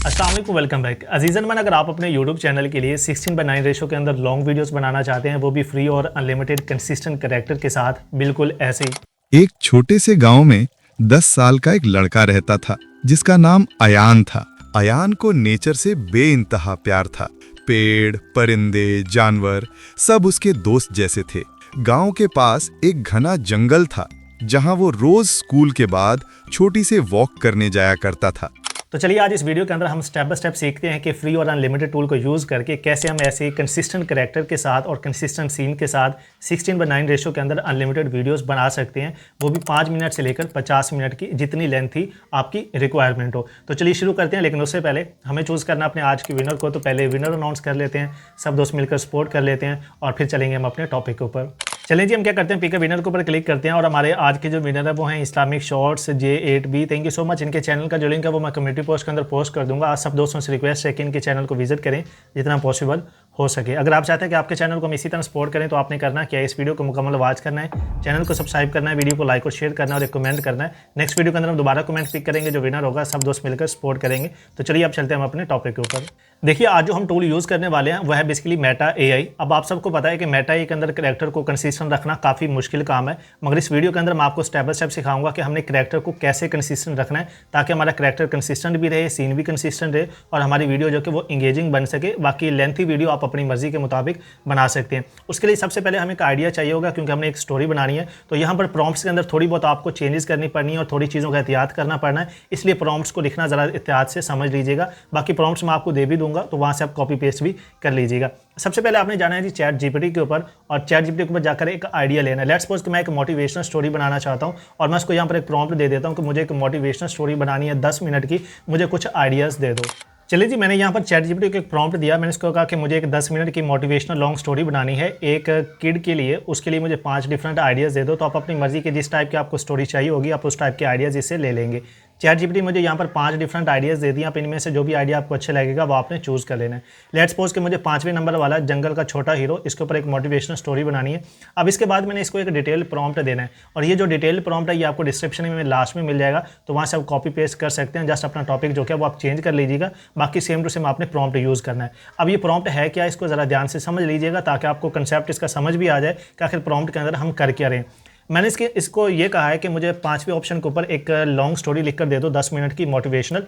अस्सलाम वालेकुम, welcome back. Azizan मन, अगर आप अपने YouTube चैनल के लिए 16:9 रेशो के अंदर लॉन्ग वीडियोस बनाना चाहते हैं, वो भी फ्री और अनलिमिटेड कंसिस्टेंट कैरेक्टर के साथ, बिल्कुल ऐसे ही। एक छोटे से गांव में 10 साल का एक लड़का रहता था जिसका नाम अयान था। अयान को नेचर से बेइंतहा प्यार था। पेड़, परिंदे, जानवर सब उसके दोस्त जैसे थे। गांव के पास एक घना जंगल था जहां वो रोज स्कूल के बाद छोटी से वॉक करने जाया करता था। तो चलिए आज इस वीडियो के अंदर हम स्टेप बाय स्टेप सीखते हैं कि फ्री और अनलिमिटेड टूल को यूज़ करके कैसे हम ऐसे कंसिस्टेंट कैरेक्टर के साथ और कंसिस्टेंट सीन के साथ 16:9 रेशो के अंदर अनलिमिटेड वीडियोस बना सकते हैं, वो भी 5 मिनट से लेकर 50 मिनट की, जितनी लेंथ ही आपकी रिक्वायरमेंट हो। तो चलिए शुरू करते हैं, लेकिन उससे पहले हमें चूज़ करना अपने आज के विनर को। तो पहले विनर अनाउंस कर लेते हैं, सब दोस्त मिलकर सपोर्ट कर लेते हैं और फिर चलेंगे हम अपने टॉपिक के ऊपर। चलिए जी, हम क्या करते हैं, पिक विनर के ऊपर क्लिक करते हैं और हमारे आज के जो विनर है वो हैं Islamic shorts J8B। Thank you so much. इनके चैनल का जो लिंक है वो मैं कम्युनिटी पोस्ट के अंदर पोस्ट कर दूंगा। आज सब दोस्तों से रिक्वेस्ट है कि इनके चैनल को विजिट करें जितना पॉसिबल हो सके। अगर आप चाहते हैं कि आपके चैनल को हम इसी तरह सपोर्ट करें तो आपने करना क्या है, इस वीडियो को मुकम्मल वॉच करना है, चैनल को सब्सक्राइब करना है, वीडियो को लाइक और शेयर करना है और एक कमेंट करना है। नेक्स्ट वीडियो के अंदर हम दोबारा कमेंट पिक करेंगे, जो विनर होगा सब दोस्त मिलकर सपोर्ट करेंगे। तो चलिए अब चलते हैं हम अपने टॉपिक के ऊपर। देखिए आज जो हम टूल यूज़ करने वाले हैं वह है बेसिकली मेटा AI। अब आप सबको पता है कि मेटा AI के अंदर कैरेक्टर को कंसिस्टेंट रखना काफ़ी मुश्किल काम है, मगर इस वीडियो के अंदर मैं आपको स्टेप बाय स्टेप सिखाऊंगा कि हमने कैरेक्टर को कैसे कंसिस्टेंट रखना है ताकि हमारा कैरेक्टर कंसिस्टेंट भी रहे, सीन भी कंसिस्टेंट रहे और हमारी वीडियो जो कि वो इंगेजिंग बन सके। बाकी लेंथी वीडियो आप अपनी मर्जी के मुताबिक बना सकते हैं। उसके लिए सबसे पहले हमें एक आइडिया चाहिए होगा, क्योंकि हमने एक स्टोरी बनानी है। तो यहाँ पर प्रॉम्प्ट्स के अंदर थोड़ी बहुत आपको चेंजेस करनी पड़नी है और थोड़ी चीज़ों का एहतियात करना पड़ना है, इसलिए प्रॉम्प्ट्स को लिखना ज़रा एहतियात से समझ लीजिएगा। बाकी प्रॉम्प्ट्स मैं आपको दे भी दूंगा, तो वहाँ से आप कॉपी पेस्ट भी कर लीजिएगा। सबसे पहले आपने जाना है जी ChatGPT के ऊपर, और ChatGPT के ऊपर जाकर एक आइडिया लेना है। लेट्स सपोज कि मैं एक मोटिवेशनल स्टोरी बनाना चाहता हूँ और मैं उसको यहाँ पर एक प्रॉम्प्ट दे देता हूँ कि मुझे एक मोटिवेशनल स्टोरी बनानी है 10 मिनट की, मुझे कुछ आइडियाज़ दे दो। चलिए जी, मैंने यहाँ पर ChatGPT को एक प्रॉम्प्ट दिया। मैंने इसको कहा कि मुझे एक 10 मिनट की मोटिवेशनल लॉन्ग स्टोरी बनानी है एक किड के लिए, उसके लिए मुझे 5 डिफरेंट आइडियाज़ दे दो। तो आप अपनी मर्जी के जिस टाइप की आपको स्टोरी चाहिए होगी आप उस टाइप के आइडियाज़ इससे ले लेंगे। ChatGPT मुझे यहाँ पर 5 डिफरेंट आइडियाज़ दे दिए। आप इनमें से जो भी आइडिया आपको अच्छा लगेगा वो आपने चूज़ कर लेना है। लेट्स सपोज कि मुझे 5वें नंबर वाला जंगल का छोटा हीरो, इसके ऊपर एक मोटिवेशनल स्टोरी बनानी है। अब इसके बाद मैंने इसको एक डिटेल प्रॉम्प्ट देना है, और ये जो डिटेल प्रॉम्प्ट है ये आपको डिस्क्रिप्शन में लास्ट में मिल जाएगा, तो वहाँ से आप कॉपी पेस्ट कर सकते हैं। जस्ट अपना टॉपिक जो है वो आप चेंज कर लीजिएगा, बाकी सेम टू सेम आपने प्रॉम्प्ट यूज़ करना है। अब ये प्रॉम्प्ट है क्या, इसको ज़रा ध्यान से समझ लीजिएगा ताकि आपको कंसेप्ट इसका समझ भी आ जाए कि आखिर प्रॉम्प्ट के अंदर हम कर क्या रहे हैं। मैंने इसको ये कहा है कि मुझे 5वें ऑप्शन के ऊपर एक लॉन्ग स्टोरी लिखकर दे दो 10 मिनट की मोटिवेशनल,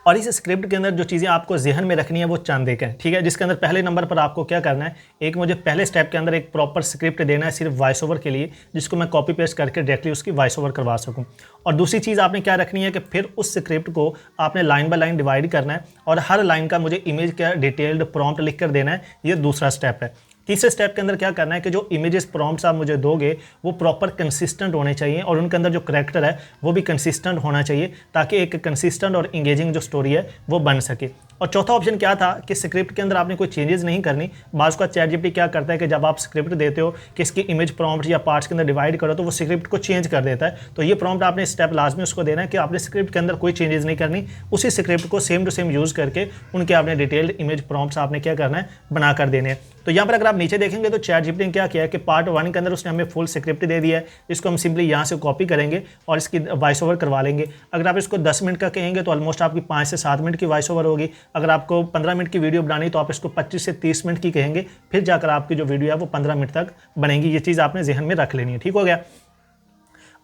और इस स्क्रिप्ट के अंदर जो चीज़ें आपको जहन में रखनी है वो चंद एक है, ठीक है। जिसके अंदर पहले नंबर पर आपको क्या करना है, एक मुझे पहले स्टेप के अंदर एक प्रॉपर स्क्रिप्ट देना है सिर्फ वॉइस ओवर के लिए, जिसको मैं कॉपी पेस्ट करके डायरेक्टली उसकी वॉइस ओवर करवा सकूं। और दूसरी चीज़ आपने क्या रखनी है कि फिर उस स्क्रिप्ट को आपने लाइन बाय लाइन डिवाइड करना है और हर लाइन का मुझे इमेज का डिटेल्ड प्रॉम्प्ट लिख कर देना है। ये दूसरा स्टेप है। तीसरे स्टेप के अंदर क्या करना है कि जो इमेजेस प्रॉम्प्ट्स आप मुझे दोगे वो प्रॉपर कंसिस्टेंट होने चाहिए और उनके अंदर जो करैक्टर है वो भी कंसिस्टेंट होना चाहिए, ताकि एक कंसिस्टेंट और इंगेजिंग जो स्टोरी है वो बन सके। और चौथा ऑप्शन क्या था कि स्क्रिप्ट के अंदर आपने कोई चेंजेस नहीं करनी। बाज़ का ChatGPT क्या करता है कि जब आप स्क्रिप्ट देते हो कि इसकी इमेज प्रॉम्प्ट या पार्ट्स के अंदर डिवाइड करो तो वो स्क्रिप्ट को चेंज कर देता है। तो ये प्रॉम्प्ट आपने स्टेप लास्ट में उसको देना है कि आपने स्क्रिप्ट के अंदर कोई चेंजेस नहीं करनी, उसी स्क्रिप्ट को सेम टू सेम यूज़ करके उनके आपने डिटेल्ड इमेज प्रॉम्प्ट्स आपने क्या करना है, बना कर देने हैं। तो यहाँ पर अगर आप नीचे देखेंगे तो ChatGPT ने क्या किया है कि पार्ट 1 के अंदर उसने हमें फुल स्क्रिप्ट दे दिया है, इसको हम सिंपली यहाँ से कॉपी करेंगे और इसकी वॉइस ओवर करवा लेंगे। अगर आप इसको 10 मिनट का कहेंगे तो ऑलमोस्ट आपकी 5 से 7 मिनट की वॉइस ओवर होगी। अगर आपको 15 मिनट की वीडियो बनानी तो आप इसको 25 से 30 मिनट की कहेंगे, फिर जाकर आपकी जो वीडियो है वो 15 मिनट तक बनेगी। ये चीज़ आपने जहन में रख लेनी है, ठीक हो गया।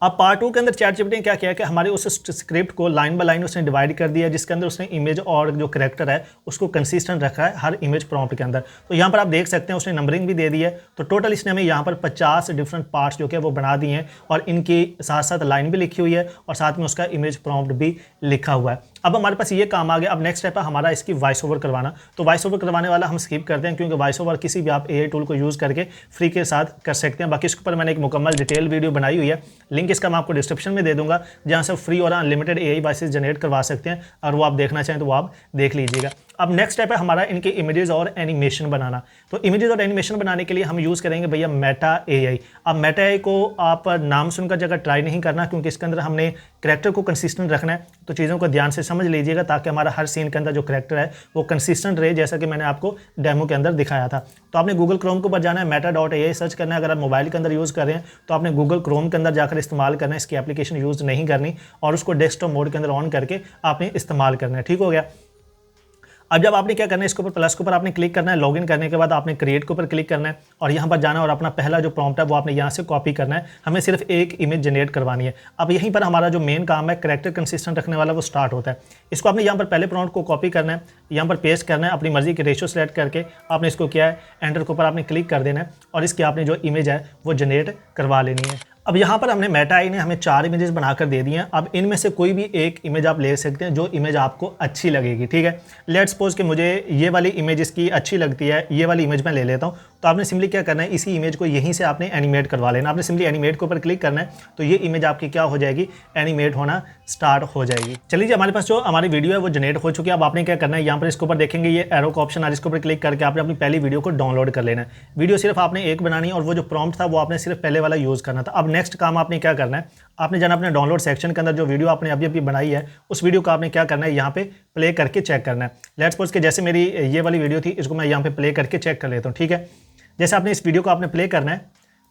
अब पार्ट 2 के अंदर ChatGPT ने क्या किया कि हमारे उस स्क्रिप्ट को लाइन बाय लाइन उसने डिवाइड कर दिया, जिसके अंदर उसने इमेज और जो कैरेक्टर है उसको कंसिस्टेंट रखा है हर इमेज प्रॉम्प्ट के अंदर। तो यहाँ पर आप देख सकते हैं उसने नंबरिंग भी दे दी है। तो टोटल इसने हमें यहाँ पर 50 डिफरेंट पार्ट्स जो कि वो बना दिए हैं और इनकी साथ साथ लाइन भी लिखी हुई है और साथ में उसका इमेज प्रॉम्प्ट भी लिखा हुआ है। अब हमारे पास ये काम आ गया। अब नेक्स्ट स्टेप है हमारा इसकी वॉइस ओवर करवाना। तो वॉइस ओवर करवाने वाला हम स्किप करते हैं, क्योंकि वॉइस ओवर किसी भी आप AI टूल को यूज़ करके फ्री के साथ कर सकते हैं। बाकी इसके ऊपर मैंने एक मुकम्मल डिटेल वीडियो बनाई हुई है, लिंक इसका मैं आपको डिस्क्रिप्शन में दे दूंगा, जहाँ से फ्री और अनलिमिटेड AI वॉइसेस जनरेट करवा सकते हैं। और वो आप देखना चाहें तो वो आप देख लीजिएगा। अब नेक्स्ट स्टेप है हमारा इनके इमेजेस और एनिमेशन बनाना। तो इमेजेस और एनिमेशन बनाने के लिए हम यूज़ करेंगे भैया मेटा AI। अब मेटा AI को आप नाम सुनकर जगह ट्राई नहीं करना, क्योंकि इसके अंदर हमने करेक्टर को कंसिस्टेंट रखना है तो चीज़ों को ध्यान से समझ लीजिएगा, ताकि हमारा हर सीन के अंदर जो करेक्टर है वो कंसिस्टेंट रहे, जैसा कि मैंने आपको डेमो के अंदर दिखाया था। तो आपने गूगल क्रोम के ऊपर जाना है, meta.ai सर्च करना है। अगर आप मोबाइल के अंदर यूज़ कर रहे हैं तो आपने गूगल क्रोम के अंदर जाकर इस्तेमाल करना है, इसकी एप्लीकेशन यूज़ नहीं करनी और उसको डेस्कटॉप मोड के अंदर ऑन करके आपने इस्तेमाल करना है। ठीक हो गया। अब जब आपने क्या करना है, इसके ऊपर प्लस के ऊपर आपने क्लिक करना है। लॉगिन करने के बाद आपने क्रिएट के ऊपर क्लिक करना है और यहाँ पर जाना है और अपना पहला जो प्रॉम्प्ट है वो आपने यहाँ से कॉपी करना है। हमें सिर्फ एक इमेज जनरेट करवानी है। अब यहीं पर हमारा जो मेन काम है करेक्टर कंसिस्टेंट रखने वाला वो स्टार्ट होता है। इसको आपने यहाँ पर पहले प्रॉम्प्ट को कॉपी करना है, यहाँ पर पेस्ट करना है, अपनी मर्जी के रेशियो सेलेक्ट करके आपने इसको किया है, एंटर के ऊपर आपने क्लिक कर देना है और इसकी आपने जो इमेज है वो जनरेट करवा लेनी है। अब यहाँ पर हमने मेटा आई ने हमें 4 इमेजेस बनाकर दे दी हैं। अब इनमें से कोई भी एक इमेज आप ले सकते हैं जो इमेज आपको अच्छी लगेगी। ठीक है, लेट्स सपोज कि मुझे ये वाली इमेज इसकी अच्छी लगती है, ये वाली इमेज मैं ले लेता हूँ। तो आपने सिंपली क्या करना है, इसी इमेज को यहीं से आपने एनिमेट करवा लेना। आपने सिंपली एनिमेट के ऊपर क्लिक करना है तो ये इमेज आपकी क्या हो जाएगी, एनिमेट होना स्टार्ट हो जाएगी। चलिए जी, हमारे पास जो हमारी वीडियो है वो जनरेट हो चुकी है। अब आपने क्या करना है, यहाँ पर इसके ऊपर देखेंगे ये एरो का ऑप्शन है, इसके ऊपर क्लिक करके आपने अपनी पहली वीडियो को डाउनलोड कर लेना है। वीडियो सिर्फ आपने एक बनानी है और वो जो प्रॉम्प्ट था वो आपने सिर्फ पहले वाला यूज़ करना था। अब नेक्स्ट काम आपने क्या करना है, आपने जाना अपने डाउनलोड सेक्शन के अंदर जो वीडियो आपने अभी अभी बनाई है उस वीडियो को आपने क्या करना है, यहाँ पे प्ले करके चेक करना है। लेट्स सपोज कि जैसे मेरी ये वाली वीडियो थी, इसको मैं यहाँ पे प्ले करके चेक कर लेता हूँ। ठीक है, जैसे आपने इस वीडियो को आपने प्ले करना है,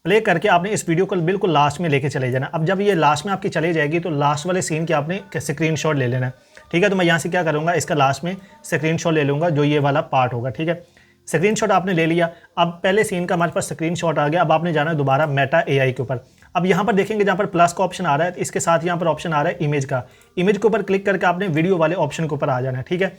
प्ले करके आपने इस वीडियो को बिल्कुल लास्ट में लेके चले जाना। अब जब ये लास्ट में आपकी चली जाएगी तो लास्ट वाले सीन की आपने स्क्रीनशॉट ले लेना है। ठीक है, तो मैं यहाँ से क्या करूँगा, इसका लास्ट में स्क्रीनशॉट ले लूँगा जो ये वाला पार्ट होगा। ठीक है, स्क्रीनशॉट आपने ले लिया। अब पहले सीन का हमारे पास स्क्रीनशॉट आ गया। अब आपने जाना है दोबारा मेटा एआई के ऊपर। अब यहाँ पर देखेंगे जहाँ पर प्लस का ऑप्शन आ रहा है, इसके साथ यहाँ पर ऑप्शन आ रहा है इमेज का। इमेज के ऊपर क्लिक करके आपने वीडियो वाले ऑप्शन के ऊपर आ जाना है। ठीक है,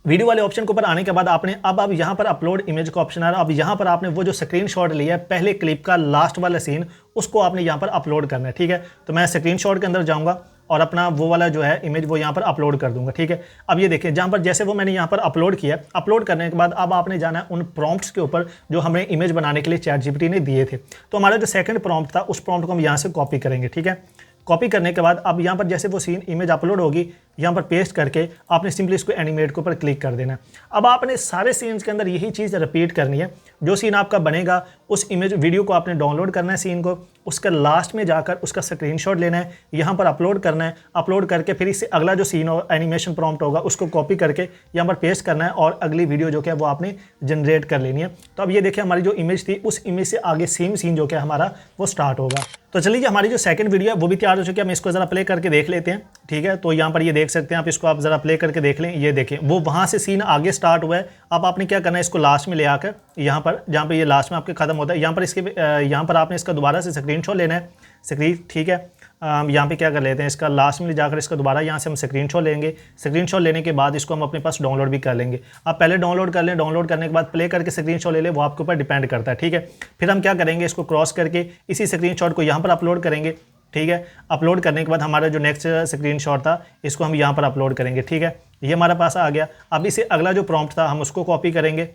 वीडियो वाले ऑप्शन के ऊपर आने के बाद आपने अब यहाँ पर अपलोड इमेज का ऑप्शन आ रहा है। अब यहाँ पर आपने वो जो स्क्रीनशॉट लिया है पहले क्लिप का लास्ट वाला सीन, उसको आपने यहाँ पर अपलोड करना है। ठीक है, तो मैं स्क्रीनशॉट के अंदर जाऊँगा और अपना वो वाला जो है इमेज वो यहाँ पर अपलोड कर दूंगा। ठीक है, अब ये देखिए जहाँ पर जैसे वो मैंने यहाँ पर अपलोड किया, अपलोड करने के बाद अब आपने जाना है उन प्रॉम्प्ट्स के ऊपर जो हमें इमेज बनाने के लिए ChatGPT ने दिए थे। तो हमारा जो सेकंड प्रॉम्प्ट था उस प्रॉम्प्ट को हम यहाँ से कॉपी करेंगे। ठीक है, कॉपी करने के बाद अब यहाँ पर जैसे वो सीन इमेज अपलोड होगी, यहाँ पर पेस्ट करके आपने सिंपली इसको एनिमेट के ऊपर क्लिक कर देना है। अब आपने सारे सीन्स के अंदर यही चीज़ रिपीट करनी है। जो सीन आपका बनेगा उस इमेज वीडियो को आपने डाउनलोड करना है सीन को, उसका लास्ट में जाकर उसका स्क्रीनशॉट लेना है, यहाँ पर अपलोड करना है। अपलोड करके फिर इससे अगला जो सीन हो एनिमेशन प्रॉम्प्ट होगा उसको कॉपी करके यहाँ पर पेस्ट करना है और अगली वीडियो जो कि है वो आपने जनरेट कर लेनी है। तो अब ये देखिए हमारी जो इमेज थी उस इमेज से आगे सेम सीन जो कि हमारा वो स्टार्ट होगा। तो चलिए हमारी जो सेकंड वीडियो है वो भी तैयार हो चुकी है। हम इसको ज़रा प्ले करके देख लेते हैं। ठीक है, तो यहाँ पर ये देख सकते हैं आप, इसको आप ज़रा प्ले करके देख लें। ये देखें वो वहाँ से सीन आगे स्टार्ट हुआ है। अब आपने क्या करना है, इसको लास्ट में ले आकर यहाँ पर जहाँ पर ये लास्ट में आपके ख़त्म होता है, यहाँ पर आपने इसका दोबारा से स्क्रीनशॉट लेना है। ठीक है, यहाँ पे क्या कर लेते हैं, इसका लास्ट में ले जाकर इसका दोबारा यहाँ से हम स्क्रीनशॉट लेंगे। स्क्रीनशॉट लेने के बाद इसको हम अपने पास डाउनलोड भी कर लेंगे। आप पहले डाउनलोड कर लें, डाउनलोड करने के बाद प्ले करके स्क्रीनशॉट ले लें, वो आपके ऊपर डिपेंड करता है। ठीक है, फिर हम क्या करेंगे, इसको क्रॉस करके इसी स्क्रीनशॉट को यहाँ पर अपलोड करेंगे। ठीक है, अपलोड करने के बाद हमारा जो नेक्स्ट स्क्रीनशॉट था इसको हम यहाँ पर अपलोड करेंगे। ठीक है, ये हमारे पास आ गया। अब इसे अगला जो प्रॉम्प्ट था हम उसको कॉपी करेंगे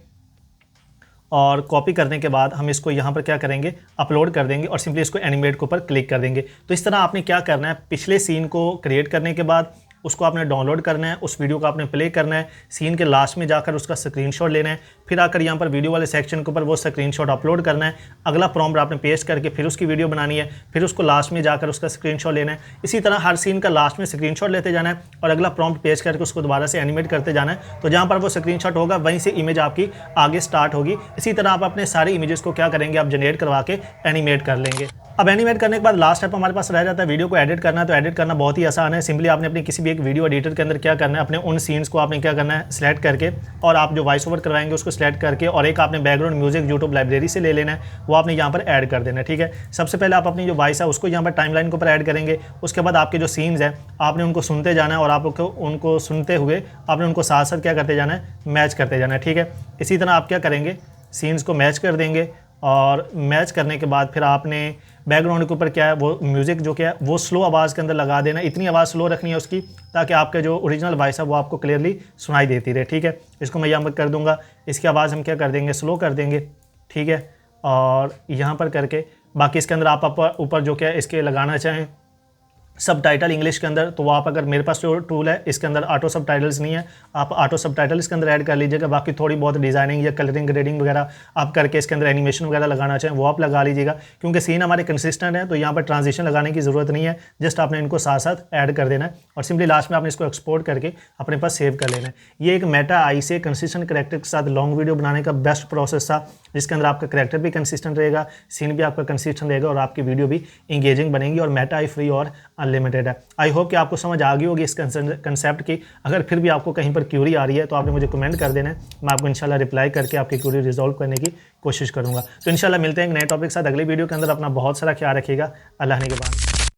और कॉपी करने के बाद हम इसको यहाँ पर क्या करेंगे, अपलोड कर देंगे और सिंपली इसको एनिमेट के ऊपर क्लिक कर देंगे। तो इस तरह आपने क्या करना है, पिछले सीन को क्रिएट करने के बाद उसको आपने डाउनलोड करना है, उस वीडियो को आपने प्ले करना है, सीन के लास्ट में जाकर उसका स्क्रीनशॉट लेना है, फिर आकर यहाँ पर वीडियो वाले सेक्शन के ऊपर वो स्क्रीनशॉट अपलोड करना है, अगला प्रॉम्प्ट आपने पेस्ट करके फिर उसकी वीडियो बनानी है, फिर उसको लास्ट में जाकर उसका स्क्रीनशॉट लेना है। इसी तरह हर सीन का लास्ट में स्क्रीनशॉट लेते जाना है और अगला प्रॉम्प्ट पेस्ट करके उसको दोबारा से एनिमेट करते जाना है। तो जहाँ पर वो स्क्रीनशॉट होगा वहीं से इमेज आपकी आगे स्टार्ट होगी। इसी तरह आप अपने सारे इमेजेस को क्या करेंगे, आप जनरेट करवा के एनिमेट कर लेंगे। अब एनिमेट करने के बाद लास्ट स्टेप हमारे पास रह जाता है वीडियो को एडिट करना। तो एडिट करना बहुत ही आसान है। सिंपली आपने अपने किसी भी एक वीडियो एडिटर के अंदर क्या करना है, अपने उन सीन्स को आपने क्या करना है, सिलेक्ट करके और आप जो वॉइस ओवर करवाएंगे उसको सिलेक्ट करके और एक आपने बैकग्राउंड म्यूजिक यूट्यूब लाइब्रेरी से ले लेना है, वो आपने यहाँ पर ऐड कर देना है। ठीक है, सबसे पहले आप अपनी जो वॉइस है उसको यहाँ पर टाइमलाइन के ऊपर ऐड करेंगे। उसके बाद आपके जो सीन्स हैं आपने उनको सुनते जाना है और आप उनको सुनते हुए आपने उनको साथ साथ क्या करते जाना है, मैच करते जाना है। ठीक है, इसी तरह आप क्या करेंगे, सीन्स को मैच कर देंगे और मैच करने के बाद फिर आपने बैकग्राउंड के ऊपर क्या है वो म्यूज़िक जो क्या है वो स्लो आवाज़ के अंदर लगा देना। इतनी आवाज़ स्लो रखनी है उसकी ताकि आपके जो ओरिजिनल वॉइस है वो आपको क्लियरली सुनाई देती रहे। ठीक है, इसको मैं यहाँ पर कर दूँगा। इसकी आवाज़ हम क्या कर देंगे, स्लो कर देंगे। ठीक है, और यहाँ पर करके बाकी इसके अंदर आप ऊपर जो क्या है इसके लगाना चाहें सब टाइटल इंग्लिश के अंदर, तो वो आप अगर मेरे पास जो टूल है इसके अंदर ऑटो सब टाइटल्स नहीं है, आप ऑटो सब टाइटल इसके अंदर ऐड कर लीजिएगा। बाकी थोड़ी बहुत डिज़ाइनिंग या कलरिंग ग्रेडिंग वगैरह आप करके इसके अंदर एनिमेशन वगैरह लगाना चाहें वो आप लगा लीजिएगा, क्योंकि सीन हमारे कंसिस्टेंट है तो यहाँ पर ट्रांजिशन लगाने की ज़रूरत नहीं है। जस्ट आपने इनको साथ साथ ऐड कर देना है और सिंपली लास्ट में आपने इसको एक्सपोर्ट करके अपने पास सेव कर लेना है। ये एक मेटा आई से कंसिस्टेंट करैक्टर के साथ लॉन्ग वीडियो बनाने का बेस्ट प्रोसेस था, जिसके अंदर आपका करैक्टर भी कंसिस्टेंट रहेगा, सीन भी आपका कंसिस्टेंट रहेगा और आपकी वीडियो भी इंगेजिंग बनेगी और मेटा आई फ्री और अनलिमिटेड है। आई होप कि आपको समझ आ गई होगी इस कंसेप्ट की। अगर फिर भी आपको कहीं पर क्यूरी आ रही है तो आपने मुझे कमेंट कर देना है, मैं आपको इंशाल्लाह रिप्लाई करके आपकी क्यूरी रिजॉल्व करने की कोशिश करूंगा। तो इंशाल्लाह मिलते हैं एक नए टॉपिक के साथ अगली वीडियो के अंदर। अपना बहुत सारा ख्याल रखिएगा। अल्लाह ने के बाद।